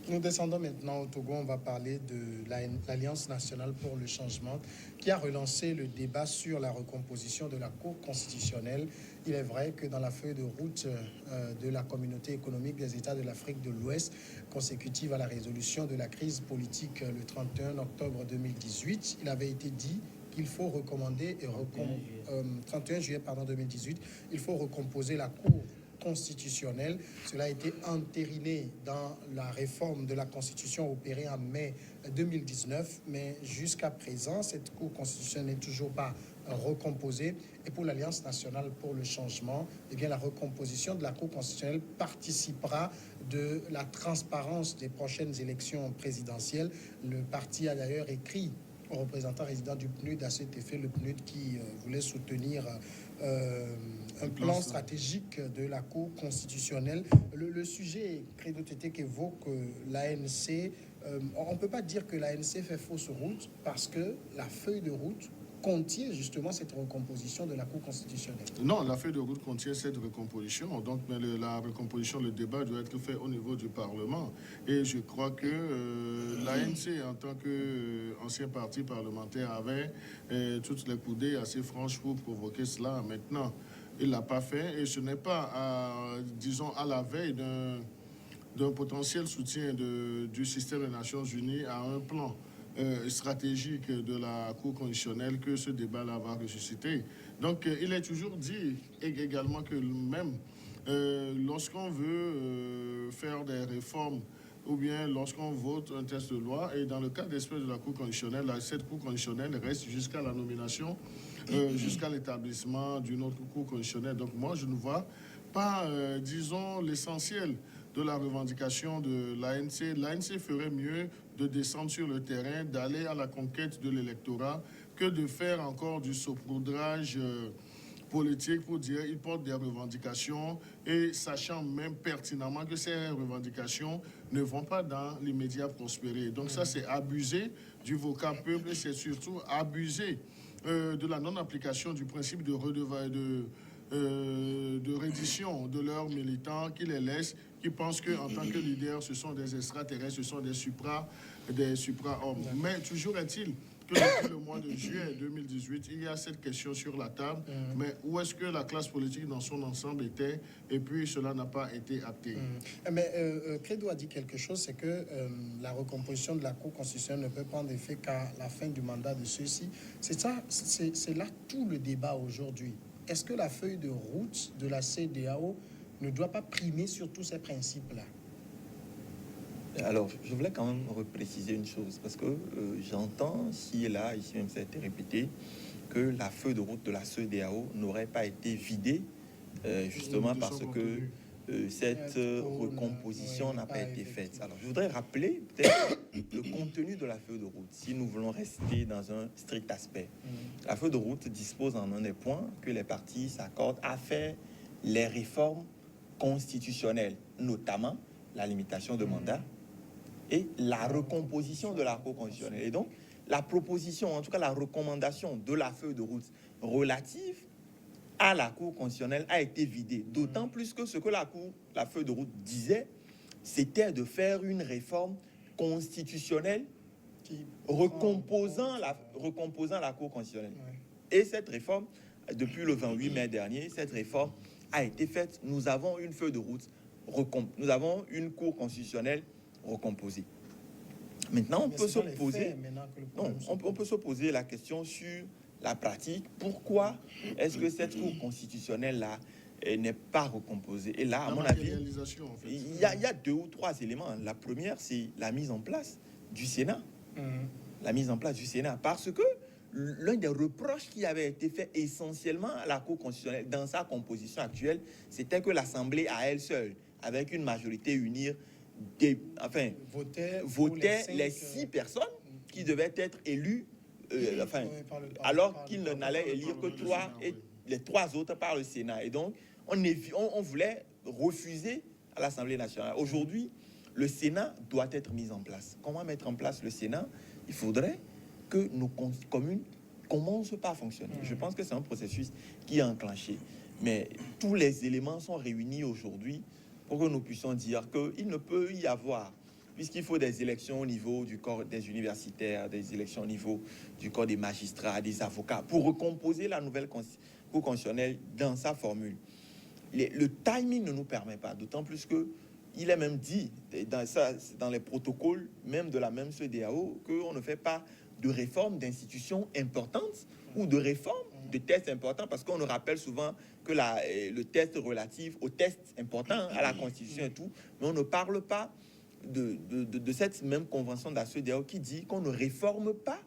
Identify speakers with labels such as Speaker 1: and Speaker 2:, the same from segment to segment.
Speaker 1: Nous descendons maintenant au Togo. On va parler de l'Alliance nationale pour le changement qui a relancé le débat sur la recomposition de la Cour constitutionnelle. Il est vrai que dans la feuille de route de la communauté économique des États de l'Afrique de l'Ouest, consécutive à la résolution de la crise politique le 31 octobre 2018, il avait été dit qu'il faut recommander 31 juillet 2018, il faut recomposer la Cour constitutionnelle. Cela a été entériné dans la réforme de la Constitution opérée en mai 2019, mais jusqu'à présent, cette Cour constitutionnelle n'est toujours pas recomposée. Et pour l'Alliance nationale pour le changement, eh bien, la recomposition de la Cour constitutionnelle participera de la transparence des prochaines élections présidentielles. Le parti a d'ailleurs écrit au représentant résident du PNUD à cet effet, le PNUD qui voulait soutenir un plan stratégique de la Cour constitutionnelle. Le sujet, Credo Tété, qu'évoque l'ANC, on ne peut pas dire que l'ANC fait fausse route parce que la feuille de route contient justement cette recomposition de la Cour constitutionnelle.
Speaker 2: Non, la feuille de route contient cette recomposition. Donc, mais la recomposition, le débat doit être fait au niveau du Parlement. Et je crois que l'ANC, en tant qu'ancien parti parlementaire, avait toutes les coudées assez franches pour provoquer cela. Maintenant, il ne l'a pas fait. Et ce n'est pas, disons, à la veille d'un potentiel soutien du système des Nations Unies à un plan stratégique de la Cour constitutionnelle que ce débat-là va ressusciter. Donc, il est toujours dit également que même lorsqu'on veut faire des réformes ou bien lorsqu'on vote un texte de loi, et dans le cas d'espèce de la Cour constitutionnelle, cette Cour constitutionnelle reste jusqu'à la nomination, jusqu'à l'établissement d'une autre Cour constitutionnelle. Donc, moi, je ne vois pas, disons, l'essentiel de la revendication de l'ANC. L'ANC ferait mieux de descendre sur le terrain, d'aller à la conquête de l'électorat, que de faire encore du saupoudrage politique pour dire qu'ils portent des revendications et sachant même pertinemment que ces revendications ne vont pas dans l'immédiat prospérer. Donc ça, c'est abuser du vocable peuple et c'est surtout abuser de la non-application du principe de reddition de leurs militants qui les laissent, qui pensent qu'en tant que leaders, ce sont des extraterrestres, ce sont des supra-hommes. Mais toujours est-il que depuis le mois de juillet 2018, il y a cette question sur la table, mais où est-ce que la classe politique dans son ensemble était, et puis cela n'a pas été acté.
Speaker 1: Mais Credo a dit quelque chose, c'est que la recomposition de la Cour constitutionnelle ne peut prendre effet qu'à la fin du mandat de ceux-ci. C'est là tout le débat aujourd'hui. Est-ce que la feuille de route de la CEDEAO ne doit pas primer sur tous ces principes-là?
Speaker 3: Alors, je voulais quand même repréciser une chose, parce que j'entends ici et là, ici même ça a été répété, que la feuille de route de la CEDEAO n'aurait pas été vidée, justement parce que cette recomposition n'a pas été faite. Alors, je voudrais rappeler peut-être le contenu de la feuille de route, si nous voulons rester dans un strict aspect. La feuille de route dispose en un des points que les partis s'accordent à faire les réformes constitutionnelles, notamment la limitation de mandat et la recomposition de la Cour constitutionnelle. Et donc, la proposition, en tout cas la recommandation de la feuille de route relative à la Cour constitutionnelle a été vidée. D'autant plus que ce que la feuille de route disait, c'était de faire une réforme constitutionnelle recomposant la Cour constitutionnelle. Et cette réforme, depuis le 28 mai dernier, cette réforme a été faite. Nous avons une feuille de route, nous avons une Cour constitutionnelle recomposée. Maintenant, on peut se poser la question sur la pratique. Pourquoi est-ce que cette Cour constitutionnelle-là n'est pas recomposée? Et là, à mon avis, il y a 2 ou 3 éléments. La première, c'est la mise en place du Sénat. La mise en place du Sénat. Parce que l'un des reproches qui avait été fait essentiellement à la Cour constitutionnelle dans sa composition actuelle, c'était que l'Assemblée à elle seule, avec une majorité unie, votait les 6 personnes qui devaient être élues, alors qu'il n'allait élire que 3 et les 3 autres par le Sénat. Et donc, on voulait refuser à l'Assemblée nationale. Aujourd'hui, le Sénat doit être mis en place. Comment mettre en place le Sénat? Il faudrait que nos communes commencent par fonctionner. Je pense que c'est un processus qui est enclenché. Mais tous les éléments sont réunis aujourd'hui pour que nous puissions dire qu'il ne peut y avoir puisqu'il faut des élections au niveau du corps des universitaires, des élections au niveau du corps des magistrats, des avocats, pour recomposer la nouvelle Cour constitutionnelle dans sa formule. Le timing ne nous permet pas, d'autant plus que il est même dit dans les protocoles, même de la même CEDEAO, qu'on ne fait pas de réforme d'institutions importantes ou de réforme de tests importants, parce qu'on nous rappelle souvent que le test relatif au test important à la Constitution et tout, mais on ne parle pas de cette même convention de la CEDEAO qui dit qu'on ne réforme pas,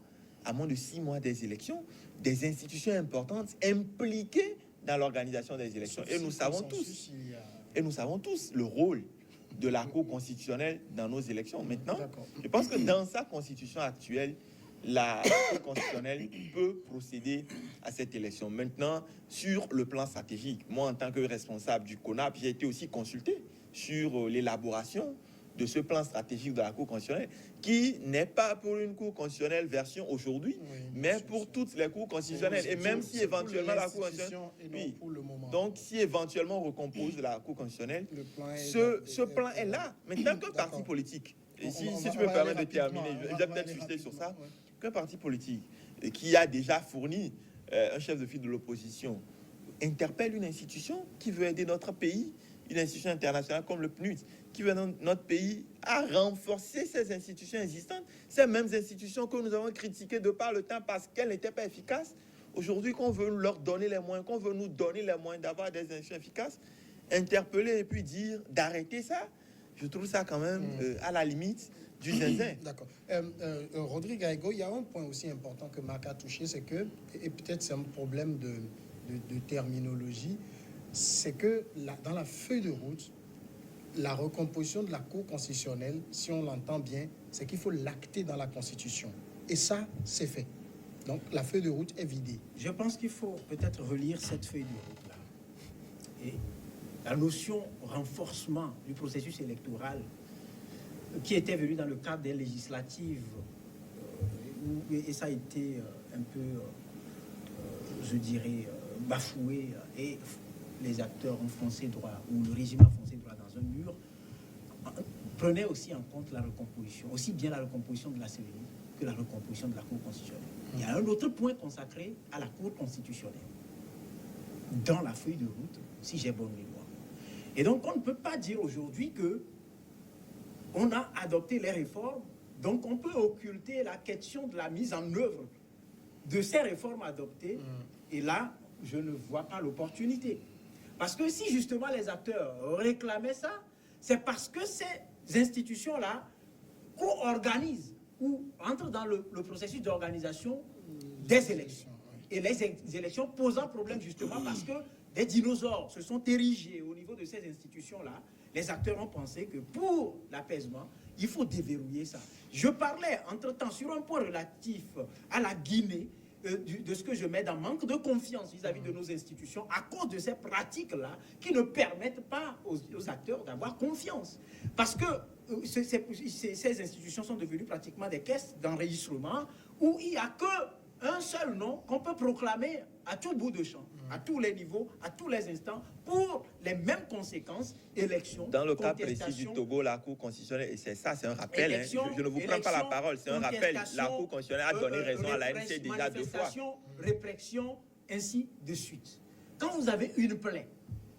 Speaker 3: à moins de 6 mois des élections, des institutions importantes impliquées dans l'organisation des élections. Et nous savons tous le rôle de la Cour constitutionnelle dans nos élections. Maintenant, je pense que dans sa constitution actuelle, la Cour constitutionnelle peut procéder à cette élection. Maintenant, sur le plan stratégique, moi, en tant que responsable du CONAP, j'ai été aussi consulté sur l'élaboration de ce plan stratégique de la Cour constitutionnelle, qui n'est pas pour une Cour constitutionnelle version aujourd'hui, mais pour toutes les cours constitutionnelles. Et même si éventuellement la Cour constitutionnelle... Donc, si éventuellement on recompose la Cour constitutionnelle, ce plan est là. Maintenant, qu'un parti politique, et si tu me permets de terminer, je vais peut-être insister sur ça, qu'un parti politique qui a déjà fourni un chef de file de l'opposition interpelle une institution qui veut aider notre pays, une institution internationale comme le PNUD, qui veut aider notre pays à renforcer ces institutions existantes, ces mêmes institutions que nous avons critiquées de par le temps parce qu'elles n'étaient pas efficaces. Aujourd'hui, qu'on veut leur donner les moyens, qu'on veut nous donner les moyens d'avoir des institutions efficaces, interpeller et puis dire d'arrêter ça, je trouve ça quand même à la limite du zinzin.
Speaker 1: D'accord. Rodrigue Aigo, il y a un point aussi important que Marc a touché, c'est que, et peut-être c'est un problème de terminologie, c'est que dans la feuille de route, la recomposition de la Cour constitutionnelle, si on l'entend bien, c'est qu'il faut l'acter dans la Constitution. Et ça, c'est fait. Donc, la feuille de route est vidée.
Speaker 4: Je pense qu'il faut peut-être relire cette feuille de route-là. Et la notion renforcement du processus électoral qui était venu dans le cadre des législatives, et ça a été un peu, je dirais, bafoué, et les acteurs ont foncé droit, ou le régime a foncé droit dans un mur, prenait aussi en compte la recomposition, aussi bien la recomposition de la CEDEAO que la recomposition de la Cour constitutionnelle. Il y a un autre point consacré à la Cour constitutionnelle dans la feuille de route, si j'ai bonne mémoire. Et donc, on ne peut pas dire aujourd'hui que on a adopté les réformes, donc on peut occulter la question de la mise en œuvre de ces réformes adoptées. Et là, je ne vois pas l'opportunité. Parce que si justement les acteurs réclamaient ça, c'est parce que ces institutions-là co-organisent ou entrent dans le processus d'organisation des élections. Et les élections posant problème justement parce que des dinosaures se sont érigés au niveau de ces institutions-là. Les acteurs ont pensé que pour l'apaisement, il faut déverrouiller ça. Je parlais entre-temps sur un point relatif à la Guinée, de ce que je mets dans manque de confiance vis-à-vis de nos institutions à cause de ces pratiques-là qui ne permettent pas aux acteurs d'avoir confiance. Parce que ces institutions sont devenues pratiquement des caisses d'enregistrement où il n'y a qu'un seul nom qu'on peut proclamer à tout bout de champ, à tous les niveaux, à tous les instants, pour les mêmes conséquences, élections,
Speaker 3: dans le cas précis du Togo, la Cour constitutionnelle, et c'est ça, c'est un rappel, je ne vous prends pas la parole, c'est un rappel, la Cour constitutionnelle a donné raison à l'ANC déjà 2 fois.
Speaker 4: Répression, ainsi de suite. Quand vous avez une plaie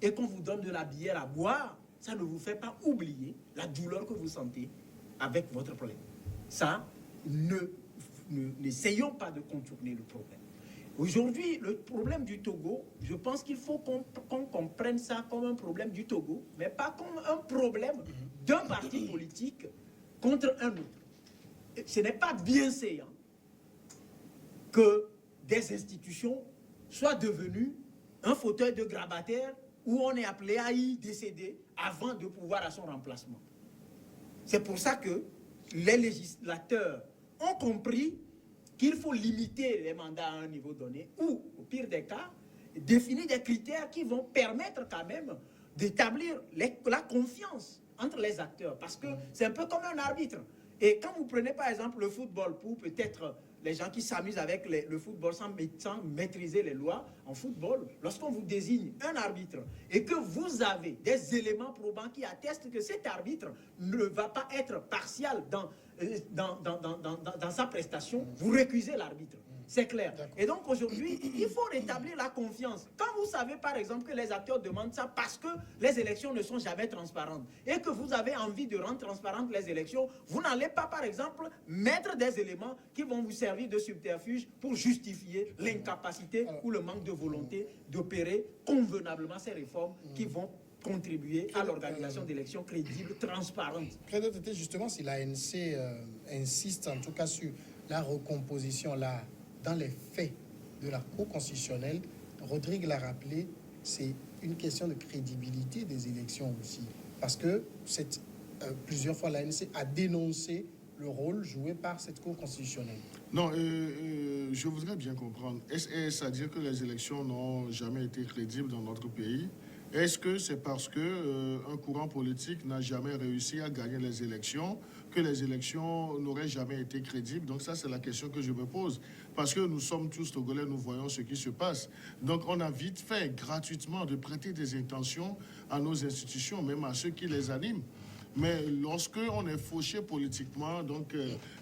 Speaker 4: et qu'on vous donne de la bière à boire, ça ne vous fait pas oublier la douleur que vous sentez avec votre plaie. Ça, n'essayons pas de contourner le problème. Aujourd'hui, le problème du Togo, je pense qu'il faut qu'on comprenne ça comme un problème du Togo, mais pas comme un problème d'un parti politique contre un autre. Ce n'est pas bienséant que des institutions soient devenues un fauteuil de grabataire où on est appelé à y décéder avant de pouvoir à son remplacement. C'est pour ça que les législateurs ont compris qu'il faut limiter les mandats à un niveau donné ou, au pire des cas, définir des critères qui vont permettre quand même d'établir la confiance entre les acteurs. Parce que c'est un peu comme un arbitre. Et quand vous prenez par exemple le football pour peut-être les gens qui s'amusent avec le football sans maîtriser les lois en football. Lorsqu'on vous désigne un arbitre et que vous avez des éléments probants qui attestent que cet arbitre ne va pas être partial dans sa prestation, vous récusez l'arbitre. C'est clair. Et donc aujourd'hui, il faut rétablir la confiance. Quand vous savez par exemple que les acteurs demandent ça parce que les élections ne sont jamais transparentes et que vous avez envie de rendre transparentes les élections, vous n'allez pas par exemple mettre des éléments qui vont vous servir de subterfuge pour justifier l'incapacité ou le manque de volonté d'opérer convenablement ces réformes qui vont contribuer à l'organisation d'élections crédibles, transparentes.
Speaker 1: Peut-être justement si l'ANC insiste en tout cas sur la recomposition là, dans les faits de la Cour constitutionnelle, Rodrigue l'a rappelé, c'est une question de crédibilité des élections aussi. Parce que plusieurs fois l'ANC a dénoncé le rôle joué par cette Cour constitutionnelle.
Speaker 2: Non, je voudrais bien comprendre. Est-ce à dire que les élections n'ont jamais été crédibles dans notre pays? Est-ce que c'est parce que un courant politique n'a jamais réussi à gagner les élections que les élections n'auraient jamais été crédibles? Donc ça, c'est la question que je me pose. Parce que nous sommes tous Togolais, nous voyons ce qui se passe. Donc on a vite fait, gratuitement, de prêter des intentions à nos institutions, même à ceux qui les animent. Mais lorsque on est fauché politiquement, donc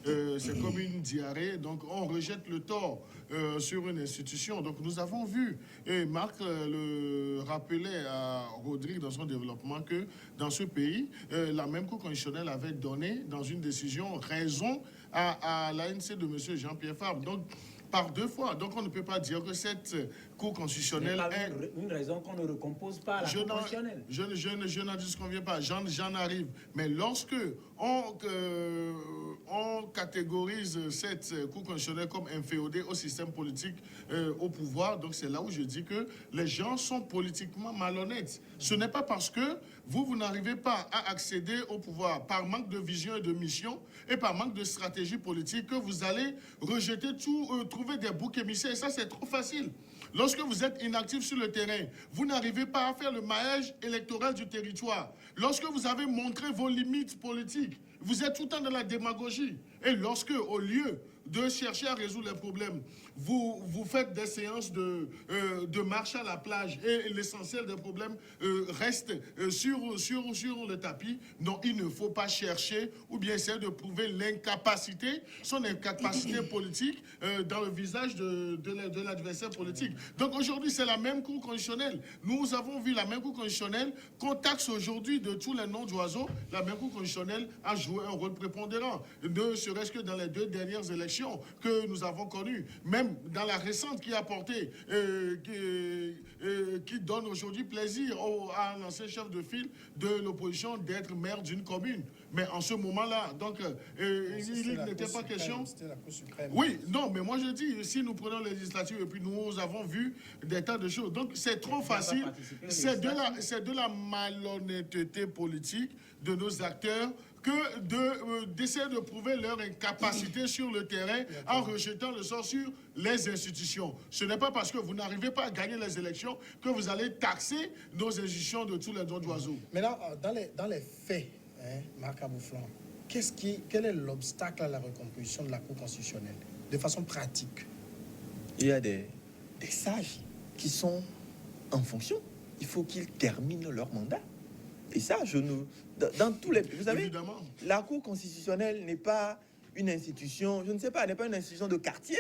Speaker 2: c'est comme une diarrhée, donc on rejette le tort sur une institution. Donc nous avons vu, et Marc le rappelait à Rodrigue dans son développement, que dans ce pays, la même Cour constitutionnelle avait donné dans une décision raison à l'ANC de M. Jean-Pierre Fabre. Donc par 2 fois. Donc on ne peut pas dire que cette Cour constitutionnelle
Speaker 4: est une raison qu'on ne recompose pas la Cour constitutionnelle.
Speaker 2: Je n'en disconviens pas, j'en arrive. Mais lorsque on catégorise cette Cour constitutionnelle comme inféodée au système politique, au pouvoir, donc c'est là où je dis que les gens sont politiquement malhonnêtes. Ce n'est pas parce que vous n'arrivez pas à accéder au pouvoir par manque de vision et de mission et par manque de stratégie politique que vous allez rejeter tout, trouver des boucs émissaires. Et ça, c'est trop facile. Lorsque vous êtes inactif sur le terrain, vous n'arrivez pas à faire le maillage électoral du territoire. Lorsque vous avez montré vos limites politiques, vous êtes tout le temps dans la démagogie. Et lorsque, au lieu de chercher à résoudre les problèmes, vous faites des séances de marche à la plage et l'essentiel des problèmes reste sur le tapis. Non, il ne faut pas chercher ou bien essayer de prouver son incapacité politique dans le visage de l'adversaire politique. Donc aujourd'hui, c'est la même Cour constitutionnelle. Nous avons vu la même Cour constitutionnelle qu'on taxe aujourd'hui de tous les noms d'oiseaux. La même Cour constitutionnelle a joué un rôle prépondérant, ne serait-ce que dans les 2 dernières élections que nous avons connues, même dans la récente qui a porté, qui donne aujourd'hui plaisir à l'ancien chef de file de l'opposition d'être maire d'une commune. Mais en ce moment-là, donc, il n'était pas question...
Speaker 1: C'était la Cour suprême.
Speaker 2: Oui, non, mais moi je dis, si nous prenons les législatives et puis nous avons vu des tas de choses, donc c'est trop facile, c'est de la malhonnêteté politique de nos acteurs que d'essayer de prouver leur incapacité sur le terrain en rejetant le sort sur les institutions. Ce n'est pas parce que vous n'arrivez pas à gagner les élections que vous allez taxer nos institutions de tous les dons d'oiseaux.
Speaker 1: Maintenant, dans les faits, Marc Abouflan, quel est l'obstacle à la recomposition de la Cour constitutionnelle, de façon pratique?
Speaker 3: Il y a des sages qui sont en fonction. Il faut qu'ils terminent leur mandat. Et ça, dans tous les... Vous savez, évidemment, la Cour constitutionnelle n'est pas une institution, je ne sais pas, n'est pas une institution de quartier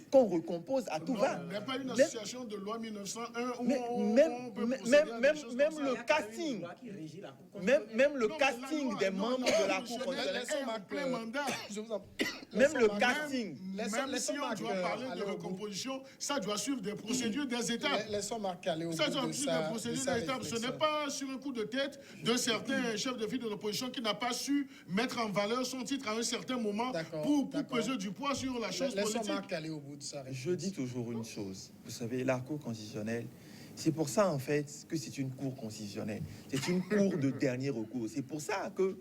Speaker 3: qu'on recompose à tout va.
Speaker 2: N'est pas une association de loi 1901 où
Speaker 3: même le casting, même le casting des membres de la Cour constitutionnelle, même le casting,
Speaker 2: même si on doit parler de recomposition, ça doit suivre des procédures des étapes.
Speaker 1: Laissons Marc aller au bout
Speaker 2: ça doit
Speaker 1: de
Speaker 2: suivre des procédures des étapes. Ce n'est pas sur un coup de tête de certains chefs de file de l'opposition qui n'a pas su mettre en valeur son titre à un certain moment pour peser du poids sur la chose politique.
Speaker 1: Laissons Marc aller au bout de ça.
Speaker 3: Je dis toujours une chose. Vous savez, la Cour constitutionnelle, c'est pour ça en fait que c'est une Cour constitutionnelle. C'est une Cour de dernier recours. C'est pour ça que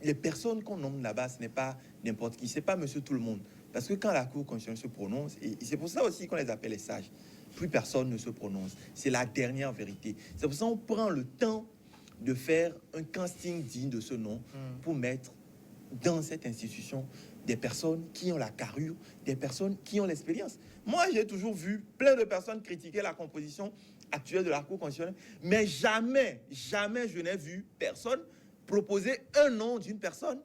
Speaker 3: les personnes qu'on nomme là-bas, ce n'est pas n'importe qui. C'est pas monsieur tout le monde. Parce que quand la Cour constitutionnelle se prononce, et c'est pour ça aussi qu'on les appelle les sages, plus personne ne se prononce. C'est la dernière vérité. C'est pour ça qu'on prend le temps de faire un casting digne de ce nom pour mettre dans cette institution des personnes qui ont la carrure, des personnes qui ont l'expérience. Moi, j'ai toujours vu plein de personnes critiquer la composition actuelle de la Cour constitutionnelle, mais jamais je n'ai vu personne proposer un nom d'une personne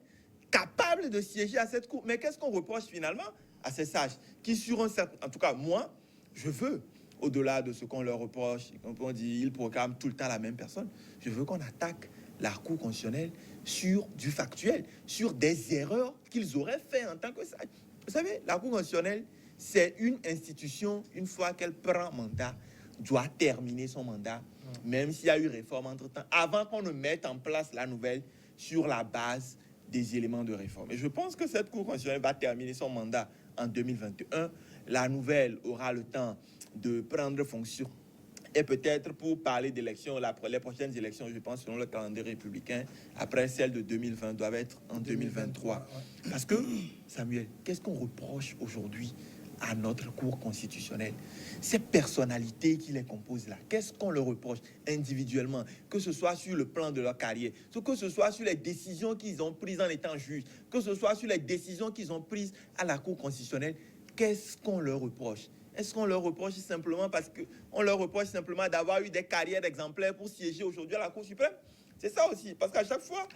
Speaker 3: capable de siéger à cette Cour. Mais qu'est-ce qu'on reproche finalement à ces sages qui, sur un certain... En tout cas, moi, je veux, au-delà de ce qu'on leur reproche, on dit ils proclament tout le temps la même personne, je veux qu'on attaque la Cour constitutionnelle sur du factuel, sur des erreurs qu'ils auraient fait en tant que sages. Vous savez, la Cour constitutionnelle, c'est une institution, une fois qu'elle prend mandat, doit terminer son mandat, même s'il y a eu réforme entre-temps, avant qu'on ne mette en place la nouvelle sur la base des éléments de réforme. Et je pense que cette Cour constitutionnelle va terminer son mandat en 2021. La nouvelle aura le temps de prendre fonction. Et peut-être pour parler d'élections, les prochaines élections, je pense, selon le calendrier républicain, après celle de 2020, doivent être en 2023. Parce que, Samuel, qu'est-ce qu'on reproche aujourd'hui à notre Cour constitutionnelle? Ces personnalités qui les composent là, qu'est-ce qu'on leur reproche individuellement, que ce soit sur le plan de leur carrière, que ce soit sur les décisions qu'ils ont prises en étant juges, que ce soit sur les décisions qu'ils ont prises à la Cour constitutionnelle, qu'est-ce qu'on leur reproche? Est-ce qu'on leur reproche simplement parce qu'on leur reproche simplement d'avoir eu des carrières exemplaires pour siéger aujourd'hui à la Cour suprême? C'est ça aussi, parce qu'à chaque fois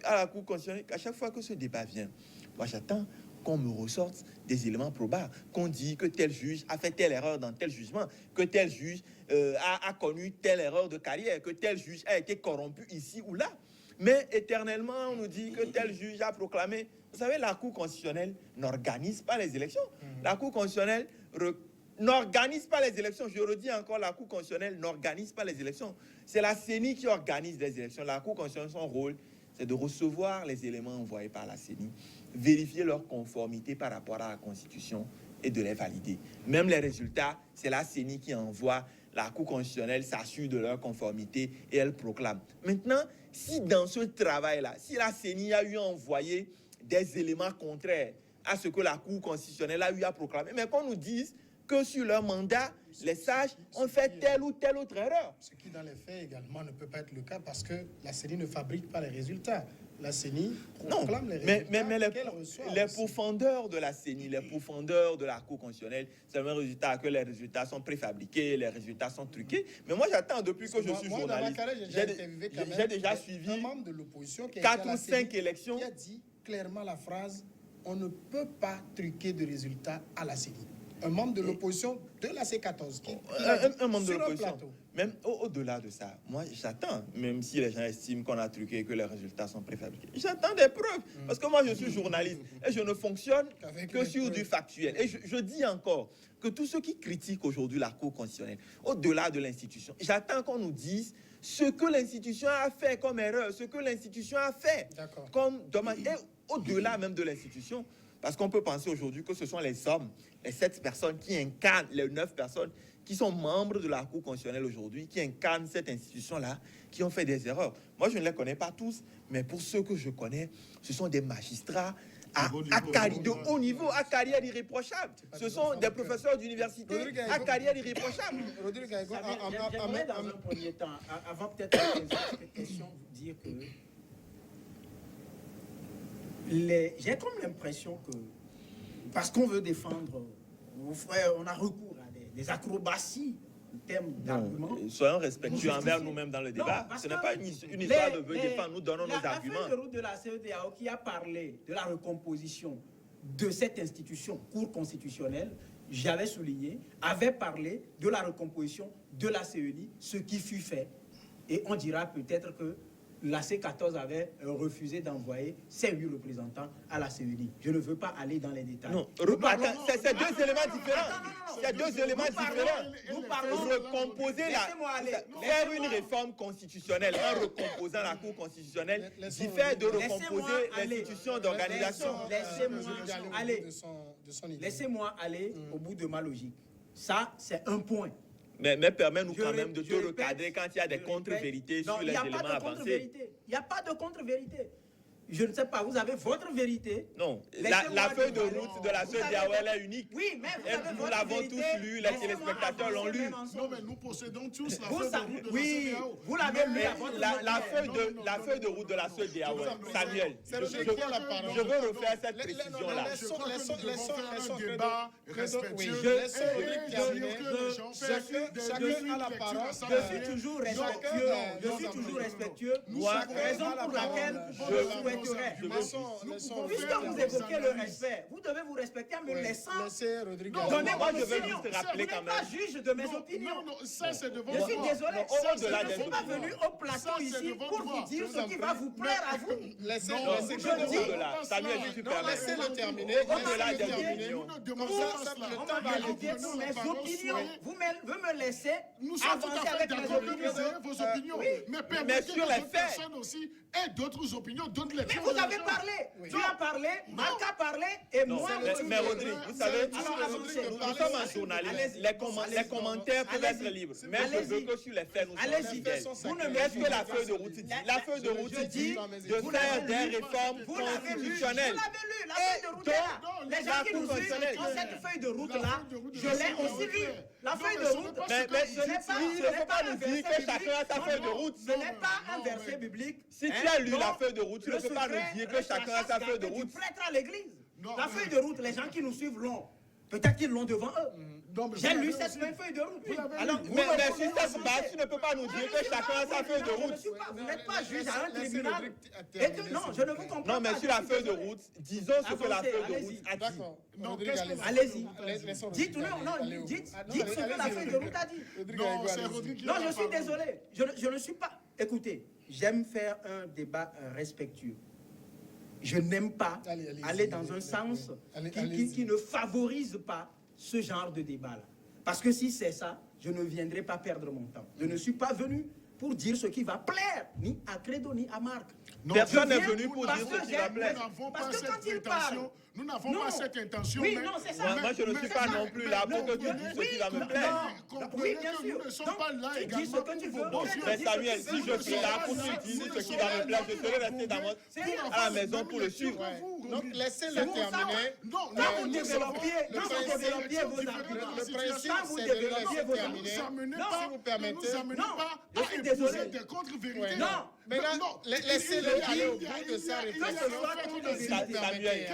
Speaker 3: à la Cour constitutionnelle, à chaque fois que ce débat vient, moi j'attends qu'on me ressorte des éléments probables, qu'on dit que tel juge a fait telle erreur dans tel jugement, que tel juge a connu telle erreur de carrière, que tel juge a été corrompu ici ou là. Mais éternellement, on nous dit que tel juge a proclamé. Vous savez, la Cour constitutionnelle n'organise pas les élections. La Cour constitutionnelle n'organise pas les élections. Je redis encore, la Cour constitutionnelle n'organise pas les élections. C'est la CENI qui organise les élections. La Cour constitutionnelle, son rôle, c'est de recevoir les éléments envoyés par la CENI, vérifier leur conformité par rapport à la Constitution et de les valider. Même les résultats, c'est la CENI qui envoie. La Cour constitutionnelle s'assure de leur conformité et elle proclame. Maintenant, si dans ce travail-là, si la CENI a eu envoyé des éléments contraires à ce que la Cour constitutionnelle a eu à proclamer, mais qu'on nous dise que sur leur mandat, les sages ont fait telle ou telle autre erreur.
Speaker 1: Ce qui, dans les faits, également, ne peut pas être le cas parce que la CENI ne fabrique pas les résultats. La CENI proclame les résultats qu'elle reçoit.
Speaker 3: Les profondeurs de la CENI, les profondeurs de la Cour constitutionnelle, c'est le même résultat que les résultats sont préfabriqués, les résultats sont truqués. Mais moi, j'attends depuis que je suis journaliste. J'ai déjà suivi
Speaker 1: un membre de l'opposition
Speaker 3: 4 ou 5 élections
Speaker 1: qui a dit clairement la phrase « On ne peut pas truquer de résultats à la CENI ». Un membre de l'opposition de la C14.
Speaker 3: Un membre de l'opposition. Même au-delà de ça, moi j'attends, même si les gens estiment qu'on a truqué et que les résultats sont préfabriqués, j'attends des preuves. Parce que moi je suis journaliste et je ne fonctionne que sur du factuel. Et je dis encore que tous ceux qui critiquent aujourd'hui la Cour constitutionnelle, au-delà de l'institution, j'attends qu'on nous dise ce que l'institution a fait comme erreur, ce que l'institution a fait comme dommage. Et au-delà même de l'institution, parce qu'on peut penser aujourd'hui que ce sont les hommes, les 7 personnes qui incarnent, les 9 personnes qui sont membres de la Cour constitutionnelle aujourd'hui, qui incarnent cette institution-là, qui ont fait des erreurs. Moi, je ne les connais pas tous, mais pour ceux que je connais, ce sont des magistrats de haut niveau, à carrière irréprochable. Ce sont des professeurs d'université à carrière irréprochable.
Speaker 4: J'aimerais dans un premier temps, avant peut-être cette question, vous dire que j'ai comme l'impression que, parce qu'on veut défendre, on a recours à des acrobaties en termes d'arguments.
Speaker 3: Soyons respectueux envers nous-mêmes dans le débat. Ce n'est pas une histoire de veut défendre, nous donnons nos arguments.
Speaker 4: La feuille de route de la CEDEAO qui a parlé de la recomposition de cette institution, Cour constitutionnelle, j'avais souligné, avait parlé de la recomposition de la CENI, ce qui fut fait. Et on dira peut-être que la C14 avait refusé d'envoyer ses 8 représentants à la CENI. Je ne veux pas aller dans les détails.
Speaker 3: Non, c'est 2 éléments différents. C'est 2 éléments différents.
Speaker 4: Nous parlons
Speaker 3: recomposer faire une réforme constitutionnelle en recomposant la Cour constitutionnelle diffère de recomposer l'institution d'organisation.
Speaker 4: Laissez-moi aller au bout de ma logique. Ça, c'est un point.
Speaker 3: Mais permets-nous quand même de te recadrer quand il y a des contre-vérités sur les éléments avancés.
Speaker 4: Il n'y a pas de contre-vérité. je ne sais pas, vous avez votre vérité.
Speaker 3: Non,
Speaker 4: Laissez-moi
Speaker 3: la feuille de
Speaker 4: déballer.
Speaker 3: route de la
Speaker 4: Vous avez
Speaker 3: CEDEAO, elle
Speaker 4: votre-
Speaker 3: est unique.
Speaker 4: Oui, mais vous
Speaker 3: Et
Speaker 4: avez
Speaker 3: nous
Speaker 4: votre
Speaker 3: l'avons
Speaker 4: vérité.
Speaker 3: tous lu, les
Speaker 4: Laissez-moi
Speaker 3: téléspectateurs l'ont
Speaker 4: avancer
Speaker 3: lu.
Speaker 4: même ensemble.
Speaker 2: Non, mais nous possédons tous la
Speaker 4: Vous,
Speaker 2: feuille
Speaker 4: ça-
Speaker 2: de route de
Speaker 4: oui,
Speaker 2: la CEDEAO.
Speaker 4: vous l'avez lu
Speaker 2: Mais-
Speaker 4: à votre
Speaker 3: La
Speaker 4: manière.
Speaker 3: feuille de route de la CEDEAO, Samuel,
Speaker 1: C'est
Speaker 3: je
Speaker 1: Rodrigue qui a la parole.
Speaker 3: veux refaire cette
Speaker 1: Les-
Speaker 3: précision-là.
Speaker 2: Je crois que
Speaker 1: Laissons-
Speaker 2: nous devons
Speaker 1: laissons-
Speaker 2: faire
Speaker 1: laissons
Speaker 2: un débat
Speaker 1: Credo,
Speaker 2: respectueux.
Speaker 1: oui, laissons
Speaker 2: et
Speaker 1: Rodrigue
Speaker 2: dire
Speaker 1: terminer.
Speaker 2: que les gens
Speaker 1: Chacun-
Speaker 2: fassent
Speaker 1: chacun
Speaker 2: des
Speaker 1: a la
Speaker 2: lectures
Speaker 1: parole.
Speaker 2: à sa
Speaker 4: Je
Speaker 2: manière.
Speaker 4: suis toujours
Speaker 2: Non,
Speaker 4: respectueux.
Speaker 2: non,
Speaker 4: Je
Speaker 2: non,
Speaker 4: suis
Speaker 2: non,
Speaker 4: toujours
Speaker 2: non,
Speaker 4: respectueux.
Speaker 2: Nous avons
Speaker 4: Raison
Speaker 2: la
Speaker 4: pour
Speaker 2: parole.
Speaker 4: laquelle
Speaker 2: Je
Speaker 4: je
Speaker 2: veux-
Speaker 4: souhaiterais.
Speaker 2: Nous
Speaker 4: Puisque
Speaker 2: faire
Speaker 4: vous
Speaker 2: nos
Speaker 4: évoquez le
Speaker 2: analyses.
Speaker 4: respect, vous devez vous respecter en me laissant
Speaker 1: Laissez Rodrigue.
Speaker 2: Non,
Speaker 4: donner
Speaker 3: moi,
Speaker 4: mon
Speaker 3: je vais
Speaker 4: opinion.
Speaker 3: juste rappeler
Speaker 4: Vous
Speaker 3: quand
Speaker 4: n'êtes pas
Speaker 3: même.
Speaker 4: juge de mes
Speaker 2: Non,
Speaker 4: opinions.
Speaker 2: non, ça c'est de votre
Speaker 4: Je suis
Speaker 2: droit.
Speaker 4: désolé,
Speaker 3: au-delà
Speaker 4: je ne
Speaker 3: des
Speaker 4: suis pas
Speaker 3: opinions.
Speaker 4: venu au plateau
Speaker 2: Ça, c'est
Speaker 4: ici
Speaker 2: de votre
Speaker 4: pour vous
Speaker 2: droit.
Speaker 4: dire
Speaker 1: Je
Speaker 4: ce
Speaker 1: vous en
Speaker 4: qui
Speaker 1: prie.
Speaker 4: va vous plaire à vous.
Speaker 1: Laissez
Speaker 2: Non,
Speaker 1: laissez
Speaker 4: je
Speaker 1: Credo
Speaker 4: dis-
Speaker 1: parler.
Speaker 3: Au-delà, Samuel, si tu
Speaker 1: Non,
Speaker 3: permets.
Speaker 1: laissez-le terminer.
Speaker 3: Au-delà
Speaker 1: Laissez-le
Speaker 3: des
Speaker 1: terminer.
Speaker 3: opinions.
Speaker 2: Nous ne
Speaker 1: Comme
Speaker 2: demandons
Speaker 1: ça,
Speaker 2: pas
Speaker 1: ça,
Speaker 2: cela.
Speaker 1: le
Speaker 4: On
Speaker 1: temps
Speaker 4: m'a
Speaker 1: va aller.
Speaker 4: validé pour mes opinions. Vous me laissez
Speaker 2: Nous sommes tout
Speaker 4: avancer
Speaker 2: à fait
Speaker 4: avec mes
Speaker 2: d'accord que vous
Speaker 4: opinions.
Speaker 2: ayez vos opinions.
Speaker 4: oui.
Speaker 2: Mais
Speaker 3: Mais
Speaker 2: permettez que
Speaker 3: sur les
Speaker 2: d'autres
Speaker 3: faits.
Speaker 2: personnes aussi aient d'autres opinions, d'autres
Speaker 4: Mais
Speaker 2: lectures.
Speaker 4: vous avez parlé. Tu as parlé, Marc a parlé, et
Speaker 3: Non,
Speaker 4: moi aussi.
Speaker 3: mais Rodrigue, vous savez,
Speaker 4: Alors, avancez.
Speaker 3: nous sommes en journalisme.
Speaker 4: Allez-y.
Speaker 3: Les commentaires peuvent
Speaker 4: Allez-y.
Speaker 3: être libres. Mais je
Speaker 4: Allez-y.
Speaker 3: veux que sur les faits, nous soyons
Speaker 4: Allez-y.
Speaker 3: fidèles.
Speaker 4: Vous ne
Speaker 3: Qu'est-ce que la
Speaker 4: m'expliquez
Speaker 3: feuille de
Speaker 4: pas.
Speaker 3: route dit? La feuille de route
Speaker 1: je
Speaker 3: dit
Speaker 1: dis-
Speaker 3: de
Speaker 4: vous
Speaker 3: faire
Speaker 4: l'avez
Speaker 3: des
Speaker 4: lu.
Speaker 3: réformes
Speaker 4: Vous l'avez lu, vous
Speaker 3: constitutionnelles.
Speaker 4: l'avez lu, la feuille de route est là.
Speaker 2: non,
Speaker 4: Les
Speaker 2: la
Speaker 4: gens qui
Speaker 3: Cour
Speaker 4: nous suivent,
Speaker 3: constitutionnelle.
Speaker 4: dans cette feuille de
Speaker 2: La
Speaker 4: route-là,
Speaker 2: feuille de route de
Speaker 4: je
Speaker 2: la
Speaker 4: l'ai
Speaker 2: CEDEAO
Speaker 4: aussi
Speaker 2: est
Speaker 4: lu.
Speaker 2: claire.
Speaker 4: La
Speaker 2: Non,
Speaker 4: feuille
Speaker 2: mais
Speaker 4: de
Speaker 2: ce
Speaker 4: route,
Speaker 2: n'est pas
Speaker 3: Mais
Speaker 4: ce n'est pas,
Speaker 3: il ne faut pas nous dire que chacun a sa feuille de route.
Speaker 4: Ce n'est pas un
Speaker 2: Non,
Speaker 4: verset
Speaker 2: mais-
Speaker 4: biblique.
Speaker 3: Si tu
Speaker 4: Hein,
Speaker 3: as lu la
Speaker 4: donc,
Speaker 3: feuille de route, tu ne
Speaker 4: le
Speaker 3: peux pas nous
Speaker 4: secret
Speaker 3: dire que
Speaker 4: reste la
Speaker 3: chacun a sa
Speaker 4: chasse
Speaker 3: feuille de
Speaker 4: gardée
Speaker 3: route.
Speaker 4: du prêtre à l'église.
Speaker 2: Non,
Speaker 4: La
Speaker 2: mais-
Speaker 4: feuille de route, les gens qui nous suivent l'ont. Peut-être qu'ils l'ont devant eux.
Speaker 2: Non, mais
Speaker 4: J'ai
Speaker 2: vous
Speaker 4: lu
Speaker 2: l'avez
Speaker 4: cette
Speaker 2: aussi.
Speaker 4: même feuille de route.
Speaker 2: Vous l'avez
Speaker 4: Alors,
Speaker 2: lu.
Speaker 4: vous
Speaker 3: Mais
Speaker 4: me
Speaker 3: sur
Speaker 4: posez
Speaker 3: cette
Speaker 4: avancer.
Speaker 3: base, tu ne peux pas nous dire que chacun a sa feuille de
Speaker 4: Je ne
Speaker 3: route.
Speaker 4: suis pas- Vous n'êtes pas
Speaker 1: Laissez-
Speaker 4: juge à un
Speaker 1: laissez
Speaker 4: tribunal.
Speaker 1: Rodrigue
Speaker 4: Et
Speaker 1: terminer,
Speaker 4: que non,
Speaker 1: s'il
Speaker 4: je
Speaker 1: vous
Speaker 4: ne vous
Speaker 1: plaît.
Speaker 4: comprends
Speaker 3: Non, mais
Speaker 4: pas.
Speaker 3: sur la
Speaker 4: Je suis
Speaker 3: feuille de
Speaker 4: désolé.
Speaker 3: route, disons ce que la
Speaker 4: Avancez,
Speaker 3: feuille de
Speaker 4: allez-y.
Speaker 3: route a dit.
Speaker 1: D'accord.
Speaker 2: Non,
Speaker 1: Rodrigue,
Speaker 2: qu'est-ce que
Speaker 1: allez-y.
Speaker 4: Allez-y.
Speaker 1: Laissons
Speaker 4: Dites,
Speaker 1: Rodrigue
Speaker 4: non,
Speaker 1: aller au bout.
Speaker 4: dites
Speaker 1: Ah, non,
Speaker 4: ce que la
Speaker 1: allez-y,
Speaker 4: feuille de
Speaker 1: Rodrigue.
Speaker 4: route a dit.
Speaker 1: Rodrigue,
Speaker 2: Non,
Speaker 1: allez-y,
Speaker 2: c'est
Speaker 1: allez-y.
Speaker 2: Rodrigue qui
Speaker 4: Non,
Speaker 2: a
Speaker 4: je
Speaker 2: la
Speaker 4: suis
Speaker 2: parole.
Speaker 4: désolé. Je ne suis pas. Écoutez, j'aime faire un débat respectueux. Je n'aime pas
Speaker 1: Allez-y,
Speaker 4: aller dans un
Speaker 1: allez-y.
Speaker 4: sens
Speaker 1: Allez-y.
Speaker 4: qui ne favorise pas ce genre de débat-là. Parce que si c'est ça, je ne viendrai pas perdre mon temps. Je ne suis pas venu pour dire ce qui va plaire, ni à Credo, ni à Marc.
Speaker 2: Non,
Speaker 3: Personne
Speaker 4: Je
Speaker 3: n'est
Speaker 4: viens
Speaker 3: venu pour
Speaker 4: parce
Speaker 3: dire
Speaker 4: que
Speaker 3: ce qui va
Speaker 4: j'aime-
Speaker 3: plaire.
Speaker 2: Nous n'avons
Speaker 4: Parce
Speaker 2: pas
Speaker 4: que
Speaker 2: cette
Speaker 4: quand il
Speaker 2: intention.
Speaker 4: parle-
Speaker 2: Nous n'avons
Speaker 4: Non.
Speaker 2: pas cette intention.
Speaker 4: Oui,
Speaker 2: mais-
Speaker 4: non, c'est ça.
Speaker 3: Moi, je ne suis pas non plus là pour que tu
Speaker 2: comprenez-
Speaker 3: dises ce qui va me
Speaker 2: comprenez-
Speaker 3: plaire.
Speaker 2: comprenez
Speaker 4: Oui, bien
Speaker 2: que
Speaker 4: sûr.
Speaker 2: Nous ne sommes
Speaker 4: Donc,
Speaker 2: pas là
Speaker 4: tu dis
Speaker 2: également
Speaker 4: ce que tu
Speaker 2: pour
Speaker 4: veux.
Speaker 2: vos bons yeux.
Speaker 3: Mais Samuel,
Speaker 4: C'est
Speaker 3: si je suis là pour
Speaker 2: Nous
Speaker 3: que
Speaker 2: ne
Speaker 3: tu dises
Speaker 2: sommes
Speaker 3: ce qui
Speaker 2: pas
Speaker 3: va me
Speaker 2: là
Speaker 3: plaire, je
Speaker 2: pour
Speaker 3: serai
Speaker 2: vous
Speaker 3: resté dans mon-
Speaker 4: C'est
Speaker 2: pour
Speaker 4: rien.
Speaker 3: à la
Speaker 2: avoir
Speaker 3: maison
Speaker 2: même
Speaker 3: pour le
Speaker 2: lecture
Speaker 3: suivre.
Speaker 2: que vous.
Speaker 1: Donc, laissez-le
Speaker 4: C'est pour ça.
Speaker 1: terminer.
Speaker 2: Non,
Speaker 4: Quand
Speaker 2: là,
Speaker 4: vous
Speaker 2: nous
Speaker 4: développiez,
Speaker 2: avons-
Speaker 4: quand vous
Speaker 2: le
Speaker 4: développiez
Speaker 2: principe
Speaker 4: vos
Speaker 2: est
Speaker 4: arguments,
Speaker 2: différent de la
Speaker 1: Le
Speaker 2: situation.
Speaker 1: principe,
Speaker 4: Quand vous
Speaker 1: c'est de
Speaker 4: développez
Speaker 1: laisser
Speaker 4: vos
Speaker 1: terminer.
Speaker 2: Nous amenez
Speaker 4: Non,
Speaker 2: pas-
Speaker 1: si vous permettez.
Speaker 2: ne nous amenez
Speaker 4: Non,
Speaker 2: pas
Speaker 4: je
Speaker 2: à
Speaker 4: suis
Speaker 2: épouser
Speaker 4: désolé.
Speaker 2: des contre-vérités.
Speaker 1: Ouais.
Speaker 4: Non.
Speaker 1: Maintenant, laissez-le aller au bout de sa réflexion.
Speaker 3: Samuel,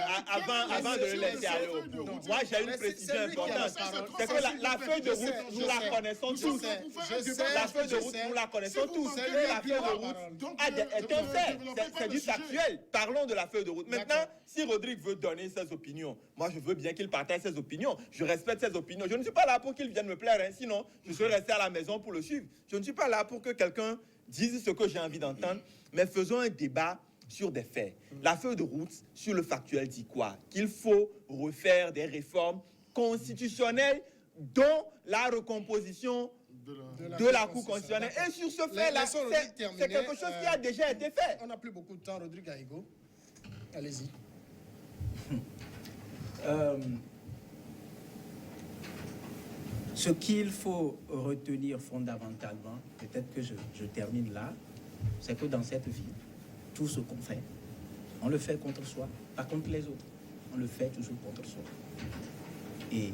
Speaker 3: avant de le laisser aller au bout, moi j'ai une précision importante. C'est que la feuille de route, nous la connaissons tous. La feuille de route, nous la connaissons tous. Et la feuille de route est un fait. C'est du factuel. Parlons de la feuille de route. Maintenant, si Rodrigue veut donner ses opinions, moi je veux bien qu'il partage ses opinions. Je respecte ses opinions. Je ne suis pas là pour qu'il vienne me plaire. Hein. Sinon, je serais resté à la maison pour le suivre. Je ne suis pas là pour que quelqu'un dise ce que j'ai envie d'entendre. Mais faisons un débat sur des faits. La feuille de route sur le factuel dit quoi? Qu'il faut refaire des réformes constitutionnelles dont la recomposition de la Cour constitutionnelle. Et sur ce fait-là,
Speaker 1: Laissons Rodrigue terminer.
Speaker 3: c'est quelque chose qui a déjà été fait.
Speaker 1: On n'a plus beaucoup de temps, Rodrigue Aïgo. Allez-y.
Speaker 4: Ce qu'il faut retenir fondamentalement, peut-être que je termine là, c'est que dans cette vie, tout ce qu'on fait, on le fait contre soi, pas contre les autres. On le fait toujours contre soi. Et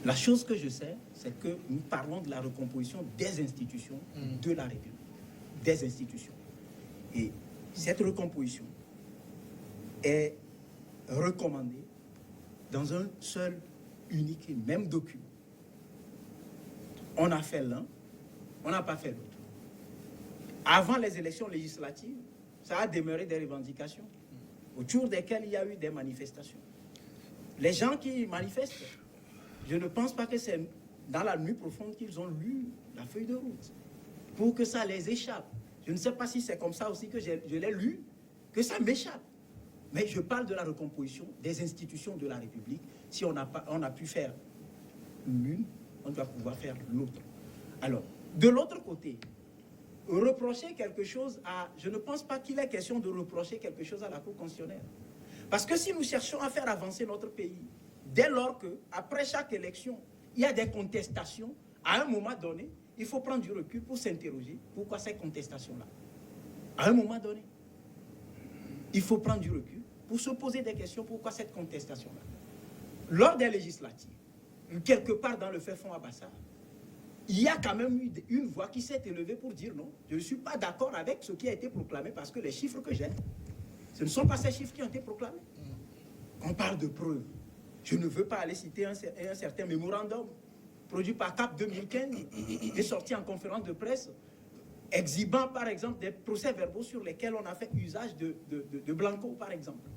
Speaker 4: la chose que je sais, c'est que nous parlons de la recomposition des institutions de la République. Des institutions. Et cette recomposition est recommandée dans un seul, unique et même document. On a fait l'un, on n'a pas fait l'autre. Avant les élections législatives, ça a demeuré des revendications autour desquelles il y a eu des manifestations. Les gens qui manifestent, je ne pense pas que c'est dans la nuit profonde qu'ils ont lu la feuille de route pour que ça les échappe. Je ne sais pas si c'est comme ça aussi que je l'ai lu, que ça m'échappe. Mais je parle de la recomposition des institutions de la République. Si on a pu faire l'une, on doit pouvoir faire l'autre. Alors, de l'autre côté, reprocher quelque chose à... Je ne pense pas qu'il est question de reprocher quelque chose à la Cour constitutionnelle. Parce que si nous cherchons à faire avancer notre pays, dès lors que, après chaque élection, il y a des contestations, à un moment donné, il faut prendre du recul pour s'interroger pourquoi ces contestations-là. À un moment donné. il faut prendre du recul pour se poser des questions. Pourquoi cette contestation-là? Lors des législatives, quelque part dans le fait fond à Bassar, il y a quand même eu une voix qui s'est élevée pour dire non, je ne suis pas d'accord avec ce qui a été proclamé parce que les chiffres que j'ai, ce ne sont pas ces chiffres qui ont été proclamés. On parle de preuves. Je ne veux pas aller citer un certain mémorandum produit par CAP 2015 et sorti en conférence de presse, exhibant par exemple des procès-verbaux sur lesquels on a fait usage de Blanco, par exemple,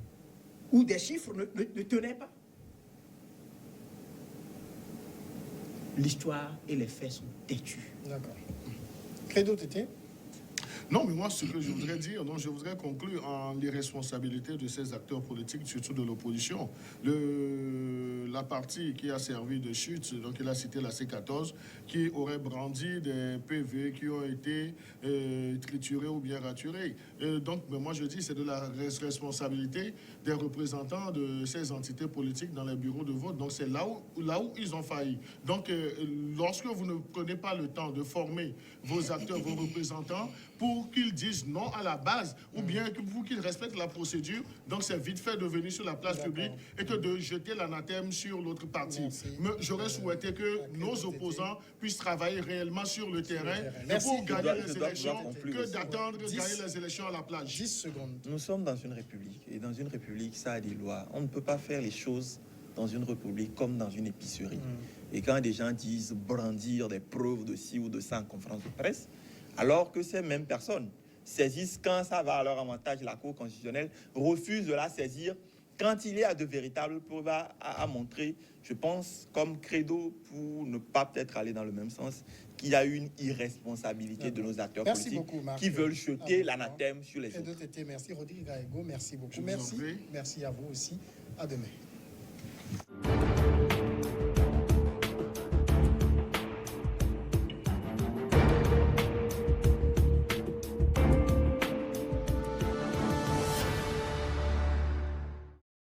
Speaker 4: où des chiffres ne tenaient pas. L'histoire et les faits sont têtus.
Speaker 1: D'accord. Credo, Tété?
Speaker 2: Non, mais moi, ce que je voudrais dire, donc je voudrais conclure en l'irresponsabilité de ces acteurs politiques, surtout de l'opposition. La partie qui a servi de chute, donc il a cité la C14, qui aurait brandi des PV qui ont été triturés ou bien raturés. Donc, mais moi, je dis c'est de la responsabilité des représentants de ces entités politiques dans les bureaux de vote. Donc, c'est là où ils ont failli. Donc, lorsque vous ne prenez pas le temps de former vos acteurs, vos représentants, pour qu'ils disent non à la base, ou bien pour qu'ils respectent la procédure. Donc, c'est vite fait de venir sur la place publique et que de jeter l'anathème sur l'autre parti. Mais j'aurais souhaité que nos opposants puissent travailler réellement sur le terrain pour gagner les élections que d'attendre de gagner les élections à la plage.
Speaker 1: 10 secondes.
Speaker 3: Nous sommes dans une république, et dans une république, ça a des lois. On ne peut pas faire les choses dans une république comme dans une épicerie. Et quand des gens disent brandir des preuves de ci ou de ça en conférence de presse, alors que ces mêmes personnes saisissent quand ça va à leur avantage, la Cour constitutionnelle refuse de la saisir quand il y a de véritables preuves à montrer. Je pense, comme credo, pour ne pas peut-être aller dans le même sens, qu'il y a une irresponsabilité de nos acteurs politiques qui veulent jeter l'anathème sur les autres.
Speaker 1: Merci Rodrigue Gaego, merci beaucoup.
Speaker 2: Merci.
Speaker 1: Merci à vous aussi. À demain.